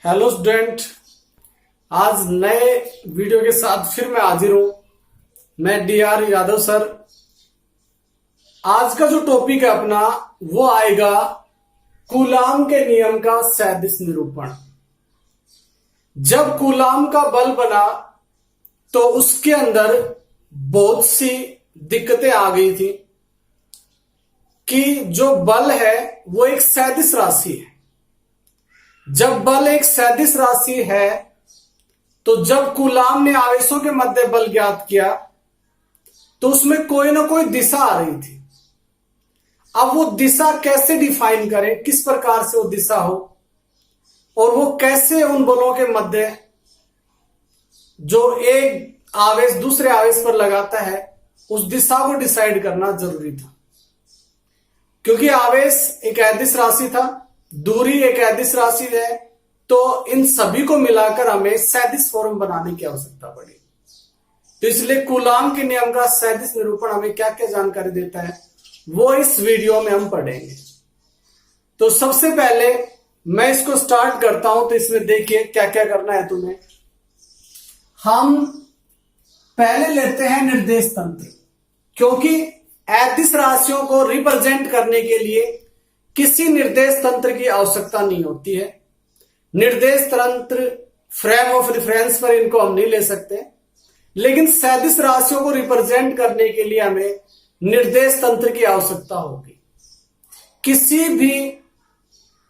Hello student. आज नए video के साथ फिर मैं हाजिर हूं। मैं डीआर यादव सर। आज का जो टॉपिक है अपना वो आएगा कूलाम के नियम का सैद्धांतिक निरूपण। जब कूलाम का बल बना तो उसके अंदर बहुत सी दिक्कतें आ गई थी कि जो बल है वो एक सैद्धांतिक राशि है। जब बल एक सैद्धांतिक राशि है तो जब कूलाम ने आवेशों के मध्य बल ज्ञात किया तो उसमें कोई ना कोई दिशा आ रही थी। अब वो दिशा कैसे डिफाइन करें, किस प्रकार से वो दिशा हो और वो कैसे उन बलों के मध्य जो एक आवेश दूसरे आवेश पर लगाता है उस दिशा को डिसाइड करना जरूरी था, क्योंकि आवेश एक अदिश राशि था, दूरी एक अदिश राशि है, तो इन सभी को मिलाकर हमें सैद्धांतिक फॉर्म बनाने की आवश्यकता पड़ी। तो इसलिए कूलाम के नियम का सैद्धांतिक निरूपण हमें क्या क्या जानकारी देता है वो इस वीडियो में हम पढ़ेंगे। तो सबसे पहले मैं इसको स्टार्ट करता हूं। तो इसमें देखिए क्या क्या करना है तुम्हें। हम पहले लेते हैं निर्देश तंत्र, क्योंकि अदिश राशियों को रिप्रेजेंट करने के लिए किसी निर्देश तंत्र की आवश्यकता नहीं होती है। निर्देश तंत्र फ्रेम ऑफ रेफरेंस पर इनको हम नहीं ले सकते, लेकिन सैद्धांतिक राशियों को रिप्रेजेंट करने के लिए हमें निर्देश तंत्र की आवश्यकता होगी। किसी भी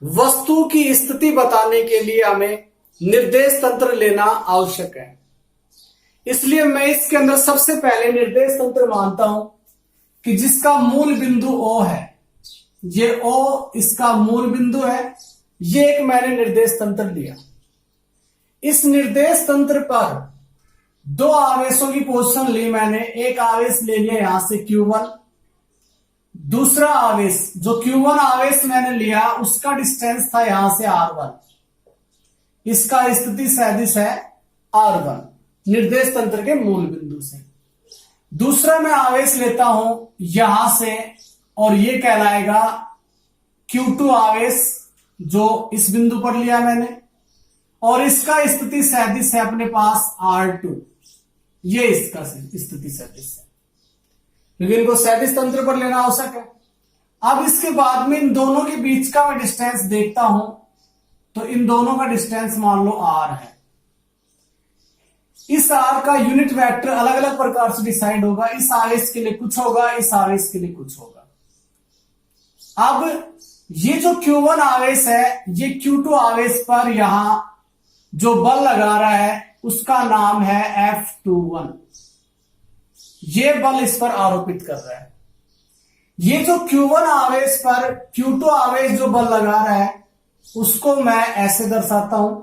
वस्तु की स्थिति बताने के लिए हमें निर्देश तंत्र लेना आवश्यक है। इसलिए मैं इसके अंदर सबसे पहले निर्देश तंत्र मानता हूं कि जिसका मूल बिंदु O है, ये O इसका मूल बिंदु है। ये एक मैंने निर्देश तंत्र लिया। इस निर्देश तंत्र पर दो आवेशों की पोजीशन ली मैंने। एक आवेश ले लिया यहां से Q1, दूसरा आवेश जो Q1 आवेश मैंने लिया उसका डिस्टेंस था यहां से R1। इसका स्थिति सैद्धांतिक है R1 निर्देश तंत्र के मूल बिंदु से। दूसरा मैं आवेश लेता हूं यहां से और ये कहलाएगा Q2 आवेश जो इस बिंदु पर लिया मैंने, और इसका स्थिति सैद्धांतिक है अपने पास R2। ये इसका स्थिति सैद्धांतिक है, क्योंकि इनको सैद्धांतिक तंत्र पर लेना आवश्यक है। अब इसके बाद में इन दोनों के बीच का मैं डिस्टेंस देखता हूं, तो इन दोनों का डिस्टेंस मान लो R है। इस R का यूनिट वेक्टर अलग अलग प्रकार से डिसाइड होगा। इस आवेश के लिए कुछ होगा, इस आवेश के लिए कुछ होगा। अब ये जो Q1 आवेश है ये Q2 आवेश पर यहां जो बल लगा रहा है उसका नाम है F21। ये बल इस पर आरोपित कर रहा है। ये जो Q1 आवेश पर Q2 आवेश जो बल लगा रहा है उसको मैं ऐसे दर्शाता हूं,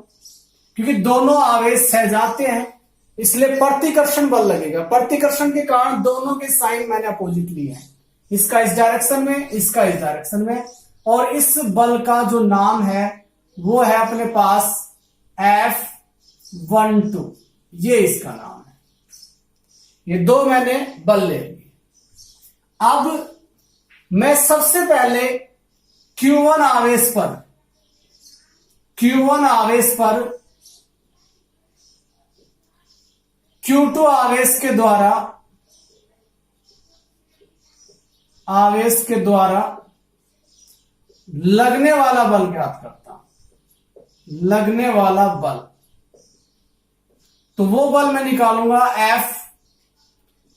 क्योंकि दोनों आवेश सहजाते हैं इसलिए प्रतिकर्षण बल लगेगा। प्रतिकर्षण के कारण दोनों के साइन मैंने अपोजिट लिए हैं, इसका इस डायरेक्शन में, इसका इस डायरेक्शन में। और इस बल का जो नाम है वो है अपने पास F12। ये इसका नाम है। ये दो मैंने बल ले लिए। अब मैं सबसे पहले Q1 आवेश पर Q2 आवेश के द्वारा लगने वाला बल ज्ञात करता हूं। लगने वाला बल, तो वो बल मैं निकालूंगा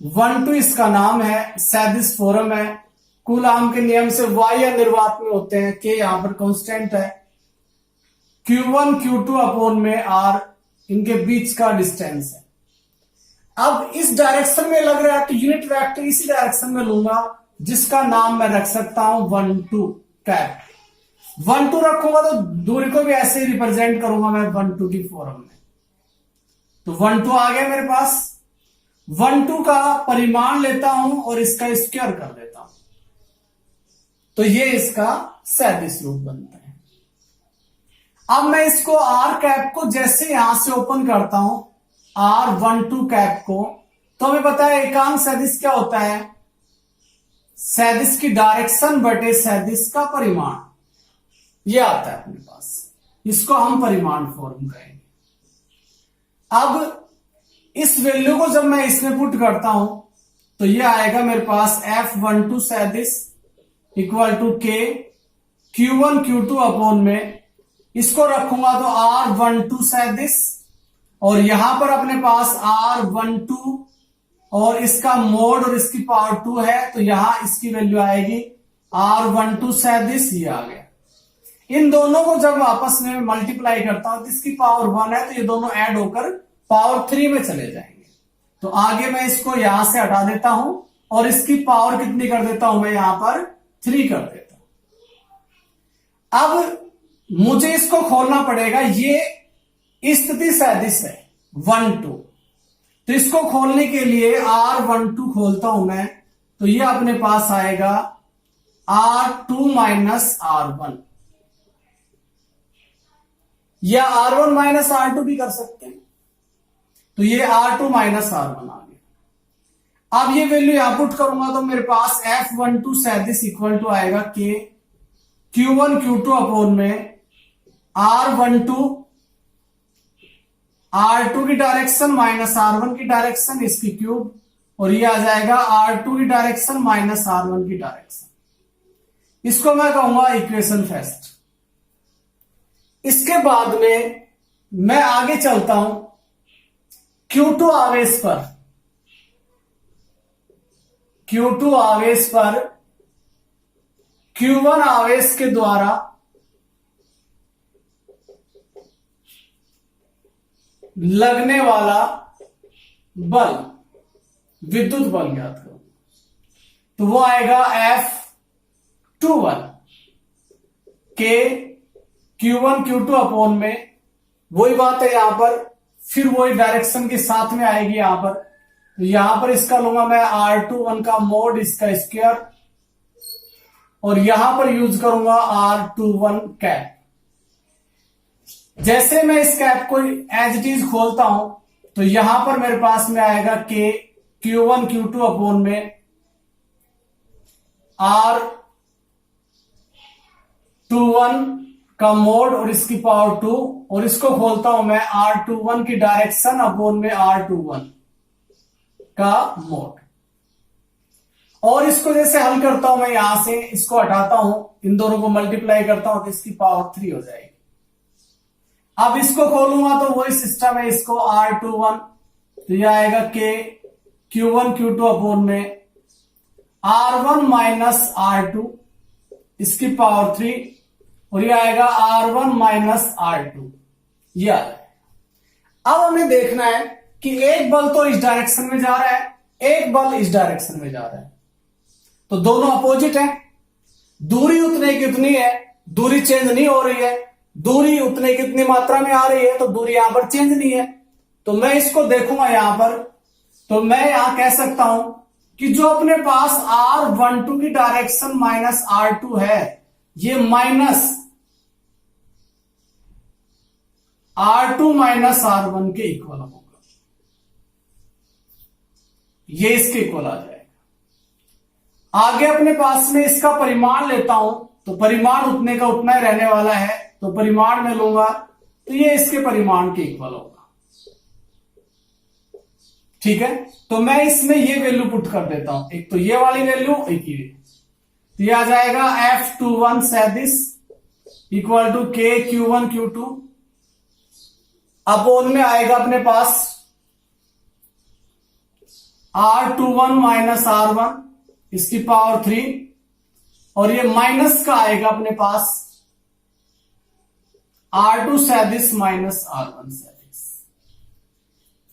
F12। इसका नाम है, सैद्धांतिक फॉर्म है। कूलाम के नियम से y या निर्वात में होते हैं, k यहां पर कांस्टेंट है। Q1 Q2 अपॉन में R इनके बीच का डिस्टेंस है। अब इस डायरेक्शन में लग रहा है तो यूनिट वेक्टर इसी डायरेक्शन में लूंगा, जिसका नाम मैं रख सकता हूं 12 कैप। 12 रखूंगा तो दूरी को भी ऐसे ही रिप्रेजेंट करूंगा मैं 12 की फॉर्म में। तो 12 आ गया मेरे पास। 12 का परिमाण लेता हूं और इसका स्क्वायर कर देता हूं, तो ये इसका सैद्धांतिक रूप बनता है। अब मैं इसको R कैप को जैसे यहां से ओपन करता हूं R12 कैप को, तो हमें पता है एकांक सदिश क्या होता है, सदिश की डायरेक्शन बटे सदिश का परिमाण। ये आता है अपने पास। इसको हम परिमाण फॉर्म कहेंगे। अब इस वैल्यू को जब मैं इसमें पुट करता हूं तो ये आएगा मेरे पास F12 सैदिश equal to K Q1 Q2 upon में, इसको रखूंगा तो R12 सैदिश, और यहां पर अपने पास R12 और इसका मोड और इसकी पावर 2 है, तो यहां इसकी वैल्यू आएगी R12 सैदिश, ये आ गया। इन दोनों को जब आपस में मल्टीप्लाई करता हूं तो इसकी पावर 1 है, तो ये दोनों ऐड होकर पावर 3 में चले जाएंगे। तो आगे मैं इसको यहां से हटा देता हूं और इसकी पावर कितनी कर देता हूं, मैं यहां पर 3 कर देता हूं। अब मुझे इसको खोलना पड़ेगा, ये स्थिति सैदिश है 1 2, तो इसको खोलने के लिए R12 खोलता हूं मैं, तो ये अपने पास आएगा R2 माइनस R1, या R1 माइनस R2 भी कर सकते हैं, तो ये R2 माइनस R1 आ गया। अब ये वैल्यू यहां पुट करूंगा तो मेरे पास F12 सैदिश इक्वल टू आएगा K Q1 Q2 अपॉन में R12 R2 की डायरेक्शन माइनस R1 की डायरेक्शन, इसकी क्यूब, और ये आ जाएगा R2 की डायरेक्शन माइनस R1 की डायरेक्शन। इसको मैं कहूंगा इक्वेशन फर्स्ट। इसके बाद में मैं आगे चलता हूं Q2 आवेश पर, Q2 आवेश पर Q1 आवेश के द्वारा लगने वाला बल, विद्युत बल ज्ञात करो, तो वो आएगा F21 के Q1 Q2 अपॉन में, वही बात है यहां पर, फिर वही डायरेक्शन के साथ में आएगी यहां पर, तो यहां पर इसका लूंगा मैं R21 का मोड, इसका स्क्वायर, और यहां पर यूज करूंगा R21 कैप। जैसे मैं इस कैप को एज इट इज खोलता हूं तो यहां पर मेरे पास में आएगा K Q1 Q2 अपॉन में R21 का मोड और इसकी पावर 2, और इसको खोलता हूं मैं R21 की डायरेक्शन अपॉन में R21 का मोड, और इसको जैसे हल करता हूं मैं, यहां से इसको हटाता हूं, इन दोनों को मल्टीप्लाई करता हूं तो इसकी पावर 3 हो जाएगी। अब इसको खोलूंगा तो वही सिस्टम है, इसको R21, तो यह आएगा K Q1 Q2 अपॉन में R1 माइनस R2, इसकी पावर 3, और ये आएगा R1 माइनस R2, ये आ जाएगा। अब हमें देखना है कि एक बल तो इस डायरेक्शन में जा रहा है, एक बल इस डायरेक्शन में जा रहा है, तो दोनों अपोजिट है, दूरी उतने की उतनी है, दूरी चेंज नहीं हो रही है, दूरी उतने कितनी मात्रा में आ रही है, तो दूरी यहां पर चेंज नहीं है। तो मैं इसको देखूंगा यहां पर, तो मैं यहां कह सकता हूं कि जो अपने पास R12 की डायरेक्शन माइनस R2 है, ये माइनस R2 माइनस R1 के इक्वल होगा, ये इसके इक्वल आ जाएगा। आगे अपने पास में इसका परिमाण लेता हूं, तो परिमाण उतने का उतना ही रहने वाला है, तो परिमाण में लूंगा तो ये इसके परिमाण के इक्वल होगा। ठीक है, तो मैं इसमें ये वैल्यू पुट कर देता हूं, एक तो ये वाली वैल्यू, एक ये, तो ये आ जाएगा F21 सैदिश equal to K Q1 Q2 upon में आएगा अपने पास R21 माइनस R1, इसकी पावर 3, और ये माइनस का आएगा अपने पास R2 सैदिश माइनस R1 सैदिश।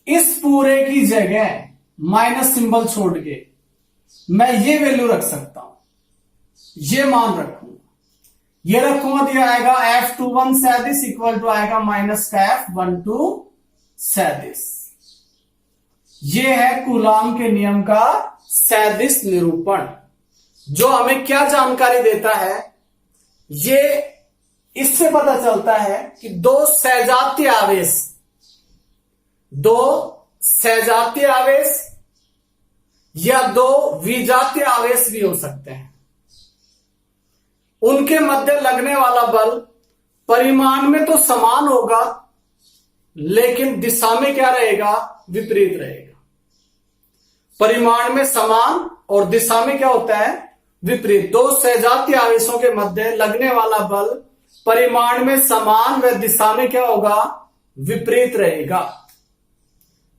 इस पूरे की जगह माइनस सिंबल छोड़ के मैं ये वैल्यू रख सकता हूं, ये मान रखूंगा, ये रखूंगा तो ये आएगा F21 सैदिश इक्वल टू आएगा माइनस का F12 सैदिश। ये है कूलाम के नियम का सैदिश निरूपण, जो हमें क्या जानकारी देता है, ये इससे पता चलता है कि दो सजातीय आवेश या दो विजातीय आवेश भी हो सकते हैं, उनके मध्य लगने वाला बल परिमाण में तो समान होगा, लेकिन दिशा में क्या रहेगा? विपरीत रहेगा। परिमाण में समान और दिशा में क्या होता है? विपरीत। दो सजातीय आवेशों के मध्य लगने वाला बल परिमाण में समान व दिशा में क्या होगा? विपरीत रहेगा।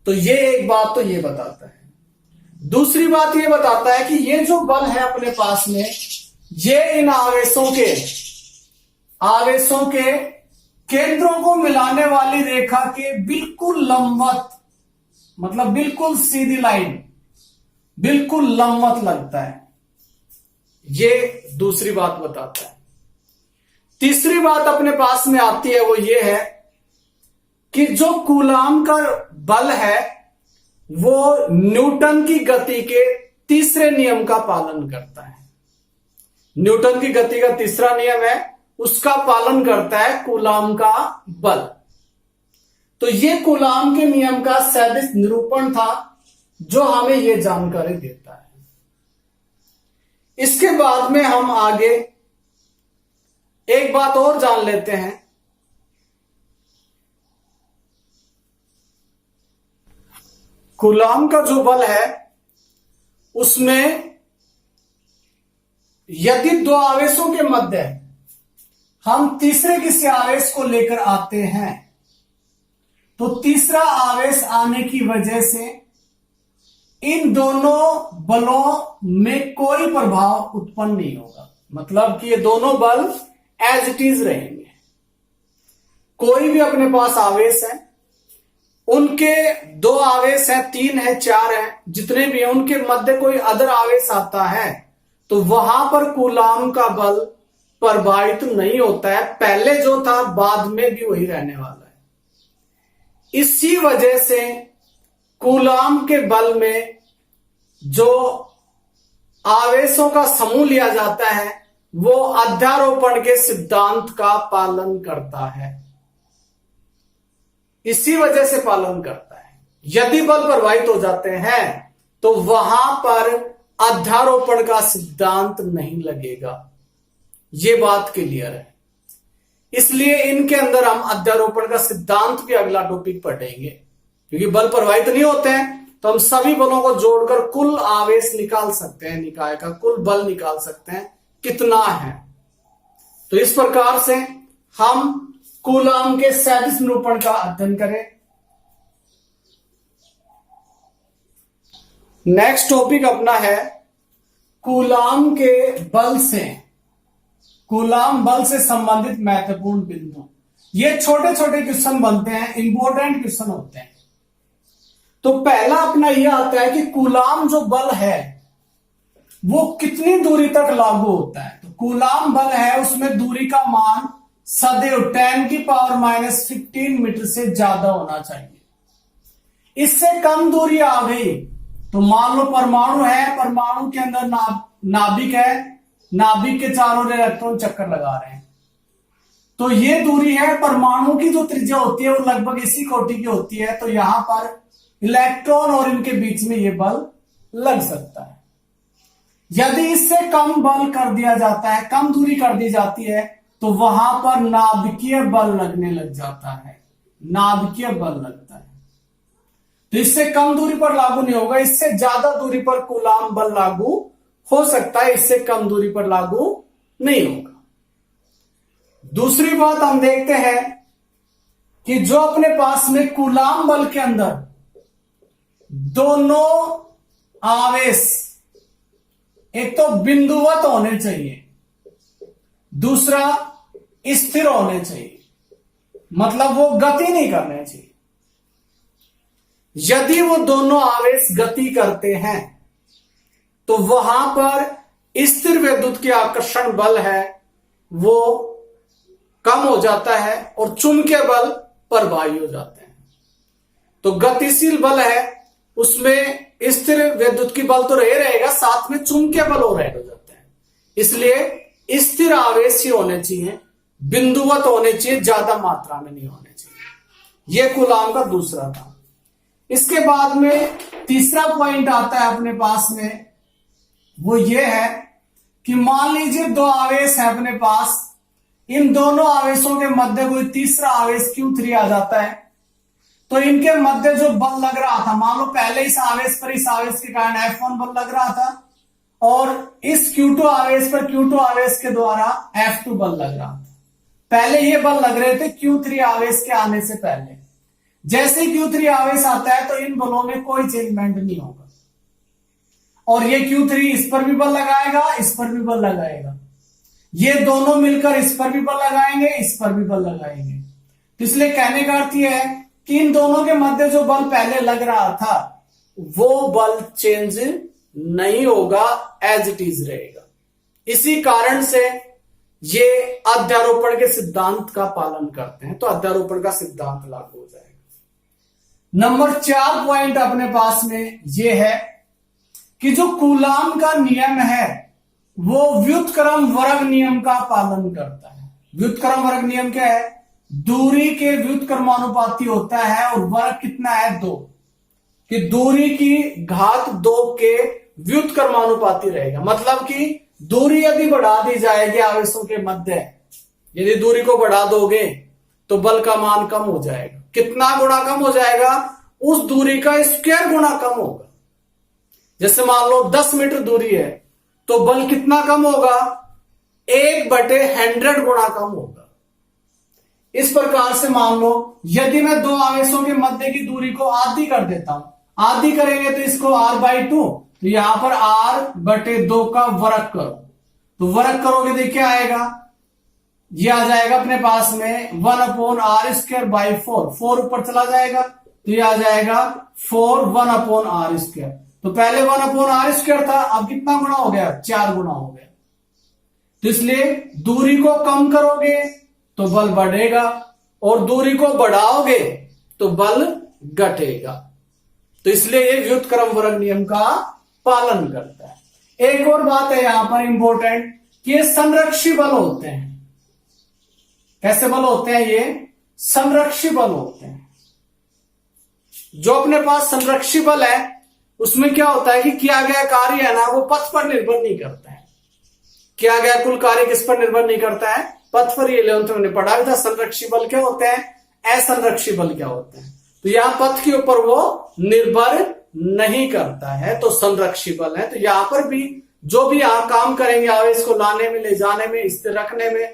तो ये एक बात तो ये बताता है। दूसरी बात ये बताता है कि ये जो बल है अपने पास में, ये इन आवेशों के केंद्रों को मिलाने वाली रेखा के बिल्कुल लंबवत, मतलब बिल्कुल सीधी लाइन, बिल्कुल लंबवत लगता है। ये दूसरी बात बताता है। तीसरी बात अपने पास में आती है, वो ये है कि जो कूलाम का बल है वो न्यूटन की गति के तीसरे नियम का पालन करता है। न्यूटन की गति का तीसरा नियम है, उसका पालन करता है कूलाम का बल। तो ये कूलाम के नियम का सदिश निरूपण था जो हमें ये जानकारी देता है। इसके बाद में हम आगे एक बात और जान लेते हैं। कूलाम का जो बल है उसमें यदि दो आवेशों के मध्य हम तीसरे किसी आवेश को लेकर आते हैं तो तीसरा आवेश आने की वजह से इन दोनों बलों में कोई प्रभाव उत्पन्न नहीं होगा। मतलब कि ये दोनों बल एज इट इज रहेंगे। कोई भी अपने पास आवेश है, उनके दो आवेश हैं, 3 है, 4 है, जितने भी हैं, उनके मध्य कोई अदर आवेश आता है तो वहां पर कूलाम का बल प्रभावित नहीं होता है। पहले जो था बाद में भी वही रहने वाला है। इसी वजह से कूलाम के बल में जो आवेशों का समूह लिया जाता है वो अध्यारोपण के सिद्धांत का पालन करता है। इसी वजह से पालन करता है। यदि बल प्रभावित हो जाते हैं तो वहां पर अध्यारोपण का सिद्धांत नहीं लगेगा। ये बात क्लियर है। इसलिए इनके अंदर हम अध्यारोपण का सिद्धांत भी अगला टॉपिक पढ़ेंगे, क्योंकि बल प्रभावित नहीं होते हैं तो हम सभी बलों को जोड़कर कुल आवेश निकाल सकते हैं, निकाय का कुल बल निकाल सकते हैं कितना है। तो इस प्रकार से हम कूलाम के सदिश निरूपण का अध्ययन करें। नेक्स्ट टॉपिक अपना है कूलाम के बल से, कूलाम बल से संबंधित महत्वपूर्ण बिंदु। ये छोटे छोटे क्वेश्चन बनते हैं, इंपॉर्टेंट क्वेश्चन होते हैं। तो पहला अपना यह आता है कि कूलाम जो बल है वो कितनी दूरी तक लागू होता है। तो कूलाम बल है उसमें दूरी का मान सदैव 10⁻⁻15 मीटर से ज्यादा होना चाहिए। इससे कम दूरी आ गई तो मान लो परमाणु है, परमाणु के अंदर नाभिक है, नाभिक के चारों ओर इलेक्ट्रॉन चक्कर लगा रहे हैं, तो ये दूरी है। परमाणु की जो त्रिज्या होती है वो लगभग इसी कोटि की होती है, तो यहां पर इलेक्ट्रॉन और इनके बीच में ये बल लग सकता है। यदि इससे कम बल कर दिया जाता है, कम दूरी कर दी जाती है, तो वहां पर नाभिकीय बल लगने लग जाता है, नाभिकीय बल लगता है। तो इससे कम दूरी पर लागू नहीं होगा, इससे ज्यादा दूरी पर कूलाम बल लागू हो सकता है, इससे कम दूरी पर लागू नहीं होगा। दूसरी बात हम देखते हैं कि जो अपने पास में कूलाम बल के अंदर दोनों आवेश एक तो बिंदुवत होने चाहिए, दूसरा स्थिर होने चाहिए, मतलब वो गति नहीं करने चाहिए। यदि वो दोनों आवेश गति करते हैं तो वहां पर स्थिर विद्युत की आकर्षण बल है वो कम हो जाता है और चुंबकीय बल प्रभावी हो जाते हैं। तो गतिशील बल है उसमें स्थिर विद्युत की बल तो रहेगा, साथ में चुंबकीय बल और ऐड हो जाते हैं। इसलिए स्थिर आवेश ही होने चाहिए, बिंदुवत होने चाहिए, ज्यादा मात्रा में नहीं होने चाहिए। यह कूलाम का दूसरा था। इसके बाद में तीसरा पॉइंट आता है अपने पास में, वो ये है कि मान लीजिए दो आवेश है अपने पास, इन दोनों आवेशों के मध्य कोई तीसरा आवेश Q3 आ जाता है, तो इनके मध्य जो बल लग रहा था, मान लो पहले इस आवेश पर इस आवेश के कारण F1 बल लग रहा था और इस Q2 आवेश पर Q2 आवेश के द्वारा F2 बल लग रहा था। पहले ये बल लग रहे थे Q3 आवेश के आने से पहले। जैसे ही Q3 आवेश आता है तो इन बलों में कोई चेंजमेंट नहीं होगा और ये Q3 इस पर भी बल लगाएगा, इस पर भी बल लगाएगा, ये दोनों मिलकर इस पर भी बल लगाएंगे, इस पर भी बल लगाएंगे। तो इसलिए कहने का अर्थ यह है कि इन दोनों के मध्य जो बल पहले लग रहा था वो बल चेंज नहीं होगा, एज इट इज रहेगा। इसी कारण से ये अध्यारोपण के सिद्धांत का पालन करते हैं, तो अध्यारोपण का सिद्धांत लागू हो जाएगा। नंबर 4 पॉइंट अपने पास में ये है कि जो कूलाम का नियम है वो व्युत्क्रम वर्ग नियम का पालन करता है। व्युत्क्रम वर्ग नियम क्या है? दूरी के व्युत्क्रमानुपाती होता है और वर्ग कितना है? 2, कि दूरी की घात 2 के व्युत्क्रमानुपाती रहेगा। मतलब कि दूरी यदि बढ़ा दी जाएगी आवेशों के मध्य, यदि दूरी को बढ़ा दोगे तो बल का मान कम हो जाएगा। कितना गुना कम हो जाएगा? उस दूरी का स्क्वायर गुना कम होगा। जैसे मान लो 10 मीटर दूरी है तो बल कितना कम होगा? 1/100 गुना कम होगा। इस प्रकार से मान लो यदि मैं दो आवेशों के मध्य की दूरी को आधी कर देता हूं, आधी करेंगे तो इसको r/2, तो यहां पर r/2 का वर्ग करो, तो वर्ग करोगे तो क्या आएगा? ये आ जाएगा अपने पास में 1/r²/4, 4 ऊपर चला जाएगा तो ये आ जाएगा 4 1/r²। तो पहले 1/r² था, अब कितना गुना हो गया? 4 गुना हो गया। तो इसलिए दूरी को कम करोगे तो बल बढ़ेगा और दूरी को बढ़ाओगे तो बल घटेगा। तो इसलिए ये व्युत्क्रम वर्ग नियम का पालन करता है। एक और बात है यहां पर इंपॉर्टेंट कि ये संरक्षी बल होते हैं। कैसे बल होते हैं? ये संरक्षी बल होते हैं। जो अपने पास संरक्षी बल है उसमें क्या होता है कि किया गया कार्य है ना, वो पथ पर निर्भर नहीं करता है। किया गया कुल कार्य किस पर निर्भर नहीं करता है? पथ पर। ये 11th में पढ़ा था संरक्षी बल क्या होते हैं, असंरक्षी बल क्या होते हैं। तो यहां पथ के ऊपर वो निर्भर नहीं करता है, तो संरक्षी बल है। तो यहां पर भी जो भी काम करेंगे आवेश को लाने में, ले जाने में, स्थिर रखने में,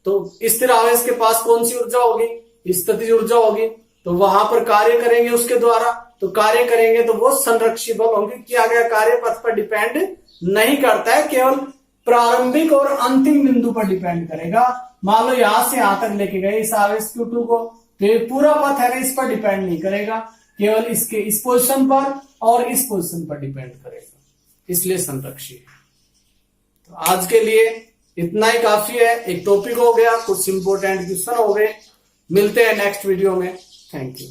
तो स्थिर आवेश के पास कौन सी ऊर्जा होगी? स्थितिज ऊर्जा होगी। तो वहां पर कार्य करेंगे उसके द्वारा, तो कार्य करेंगे तो वो संरक्षी बल होंगे। किया गया कार्य पथ पर डिपेंड नहीं करता है, केवल प्रारंभिक और अंतिम बिंदु पर डिपेंड करेगा। मान लो यहां से यहां तक लेके गए इस आवेश Q2 को, तो ये पूरा पथ है ना, इस पर डिपेंड नहीं करेगा, केवल इसके इस पोजीशन पर और इस पोजीशन पर डिपेंड करेगा, इसलिए संरक्षी है। तो आज के लिए इतना ही काफी है। एक टॉपिक हो गया, कुछ इंपोर्टेंट क्वेश्चन हो गए। मिलते हैं नेक्स्ट वीडियो में। Thank you.